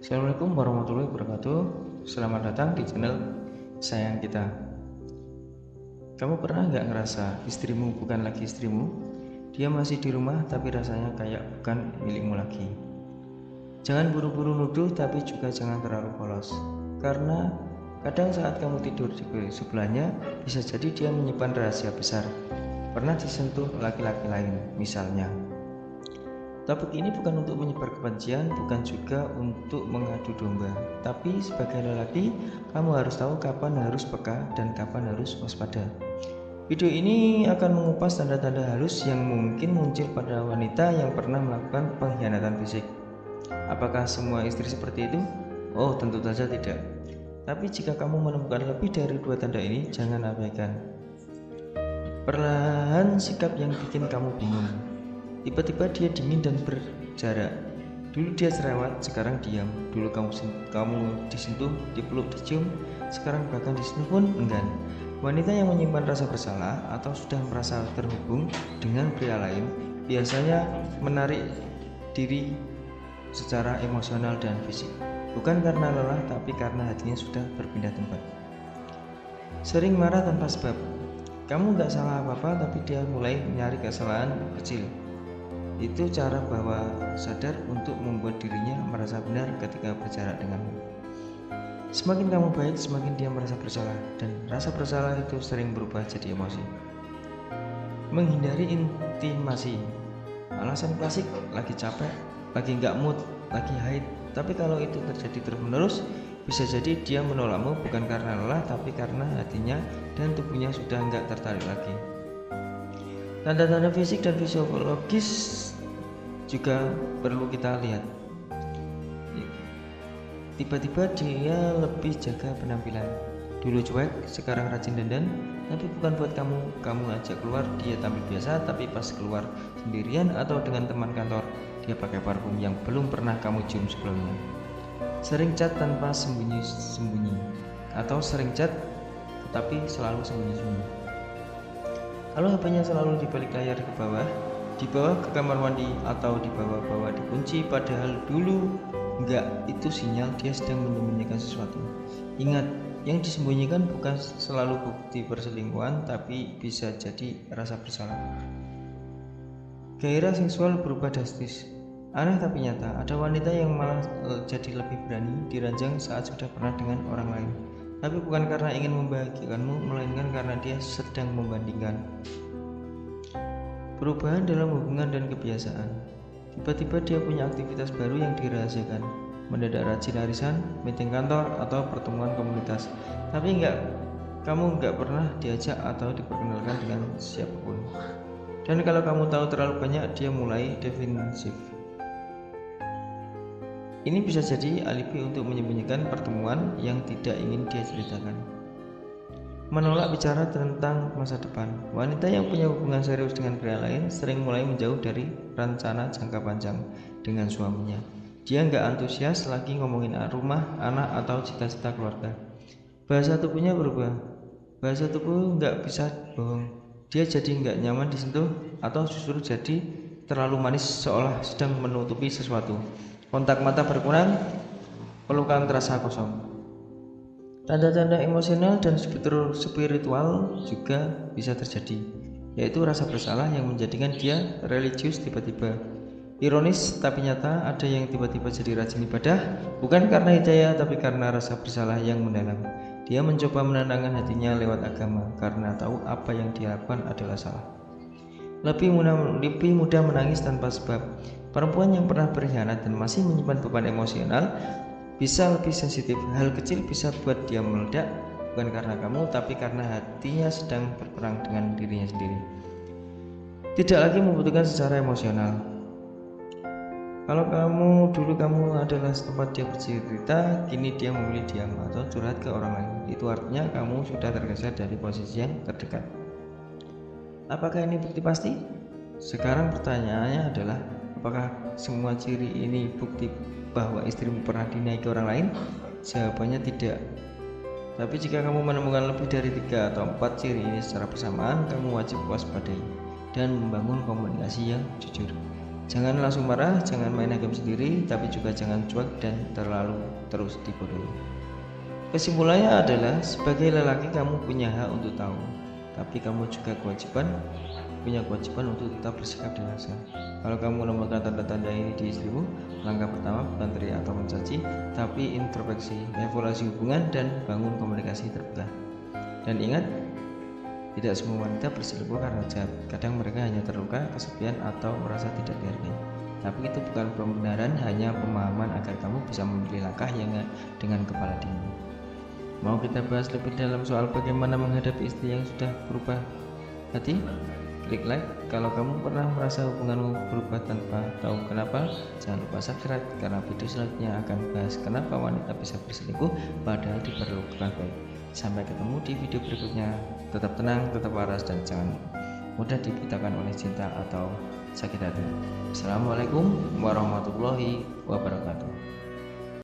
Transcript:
Assalamualaikum warahmatullahi wabarakatuh. Selamat datang di channel Sayang Kita. Kamu pernah nggak ngerasa istrimu bukan lagi istrimu? Dia masih di rumah tapi rasanya kayak bukan milikmu lagi. Jangan buru-buru nuduh, tapi juga jangan terlalu polos. Karena kadang saat kamu tidur di sebelahnya, bisa jadi dia menyimpan rahasia besar. Pernah disentuh laki-laki lain misalnya. Topik ini bukan untuk menyebar kebencian, bukan juga untuk mengadu domba. Tapi sebagai lelaki, kamu harus tahu kapan harus peka dan kapan harus waspada. Video ini akan mengupas tanda-tanda halus yang mungkin muncul pada wanita yang pernah melakukan pengkhianatan fisik. Apakah semua istri seperti itu? Oh, tentu saja tidak. Tapi jika kamu menemukan lebih dari 2 tanda ini, jangan abaikan. Perlahan sikap yang bikin kamu bingung. Tiba-tiba dia dingin dan berjarak. Dulu dia cerewet, sekarang diam. Dulu kamu disentuh, dipeluk, dicium, sekarang bahkan disentuh pun enggan. Wanita yang menyimpan rasa bersalah atau sudah merasa terhubung dengan pria lain biasanya menarik diri secara emosional dan fisik. Bukan karena lelah, tapi karena hatinya sudah berpindah tempat. Sering marah tanpa sebab. Kamu gak salah apa-apa, tapi dia mulai nyari kesalahan kecil. Itu cara bawah sadar untuk membuat dirinya merasa benar ketika berjarak denganmu. Semakin kamu baik, semakin dia merasa bersalah, dan rasa bersalah itu sering berubah jadi emosi. Menghindari intimasi. Alasan klasik, lagi capek, lagi nggak mood, lagi haid. Tapi kalau itu terjadi terus-menerus, bisa jadi dia menolakmu bukan karena lelah, tapi karena hatinya dan tubuhnya sudah nggak tertarik lagi. Tanda-tanda fisik dan fisiologis juga perlu kita lihat. Tiba-tiba dia lebih jaga penampilan. Dulu cuek, sekarang rajin dandan, tapi bukan buat kamu ajak keluar dia tampil biasa, tapi pas keluar sendirian atau dengan teman kantor, dia pakai parfum yang belum pernah kamu cium sebelumnya. Sering chat tanpa sembunyi-sembunyi, atau sering chat tetapi selalu sembunyi-sembunyi. Kalau HP-nya selalu di balik layar ke bawah, dibawa ke kamar mandi atau dibawa-bawa dikunci, padahal dulu enggak, itu sinyal dia sedang menyembunyikan sesuatu. Ingat, yang disembunyikan bukan selalu bukti perselingkuhan, tapi bisa jadi rasa bersalah. Gairah seksual berubah drastis. Aneh tapi nyata, ada wanita yang malah jadi lebih berani diranjang saat sudah pernah dengan orang lain. Tapi bukan karena ingin membahagiakanmu, melainkan karena dia sedang membandingkan. Perubahan dalam hubungan dan kebiasaan. Tiba-tiba dia punya aktivitas baru yang dirahasiakan. Mendadak rajin arisan, meeting kantor, atau pertemuan komunitas. Tapi kamu nggak pernah diajak atau diperkenalkan dengan siapapun. Dan kalau kamu tahu terlalu banyak, dia mulai defensif. Ini bisa jadi alibi untuk menyembunyikan pertemuan yang tidak ingin dia ceritakan. Menolak bicara tentang masa depan. Wanita yang punya hubungan serius dengan pria lain sering mulai menjauh dari rencana jangka panjang dengan suaminya. Dia nggak antusias lagi ngomongin rumah, anak, atau cita-cita keluarga. Bahasa tubuhnya berubah. Bahasa tubuh nggak bisa bohong. Dia jadi nggak nyaman disentuh atau justru jadi terlalu manis seolah sedang menutupi sesuatu. Kontak mata berkurang, pelukan terasa kosong. Tanda-tanda emosional dan spiritual juga bisa terjadi, yaitu rasa bersalah yang menjadikan dia religius tiba-tiba. Ironis tapi nyata, ada yang tiba-tiba jadi rajin ibadah, bukan karena hidayah tapi karena rasa bersalah yang mendalam. Dia mencoba menenangkan hatinya lewat agama karena tahu apa yang dia lakukan adalah salah. Lebih mudah menangis tanpa sebab. Perempuan yang pernah berkhianat dan masih menyimpan beban emosional bisa lebih sensitif. Hal kecil bisa buat dia meledak, bukan karena kamu, tapi karena hatinya sedang berperang dengan dirinya sendiri. Tidak lagi membutuhkan secara emosional. Kalau dulu kamu adalah tempat dia bercerita, kini dia memilih diam atau curhat ke orang lain. Itu artinya kamu sudah tergeser dari posisi yang terdekat. Apakah ini bukti pasti? Sekarang pertanyaannya adalah, apakah semua ciri ini bukti bahwa istrimu pernah dinaiki orang lain? Jawabannya tidak. Tapi jika kamu menemukan lebih dari 3 atau 4 ciri ini secara bersamaan, kamu wajib waspadai dan membangun komunikasi yang jujur. Jangan langsung marah, jangan main hakim sendiri, tapi juga jangan cuek dan terlalu terus dibodohi. Kesimpulannya adalah, sebagai lelaki kamu punya hak untuk tahu, tapi kamu juga punya kewajiban untuk tetap bersikap dewasa. Kalau kamu menemukan tanda-tanda ini di istrimu, langkah pertama bukan teriak atau mencaci, tapi introspeksi, evaluasi hubungan, dan bangun komunikasi terbuka. Dan ingat, tidak semua wanita berselingkuh karena jahat. Kadang mereka hanya terluka, kesepian, atau merasa tidak dihargai. Tapi itu bukan pembenaran, hanya pemahaman agar kamu bisa memilih langkah yang dengan kepala dingin. Mau kita bahas lebih dalam soal bagaimana menghadapi istri yang sudah berubah hati? Klik like kalau kamu pernah merasa hubunganmu berubah tanpa tahu kenapa. Jangan lupa subscribe karena video selanjutnya akan bahas kenapa wanita bisa berselingkuh padahal diperlukan baik. Sampai ketemu di video berikutnya. Tetap tenang, tetap waras, dan jangan mudah dibutakan oleh cinta atau sakit hati. Assalamualaikum warahmatullahi wabarakatuh.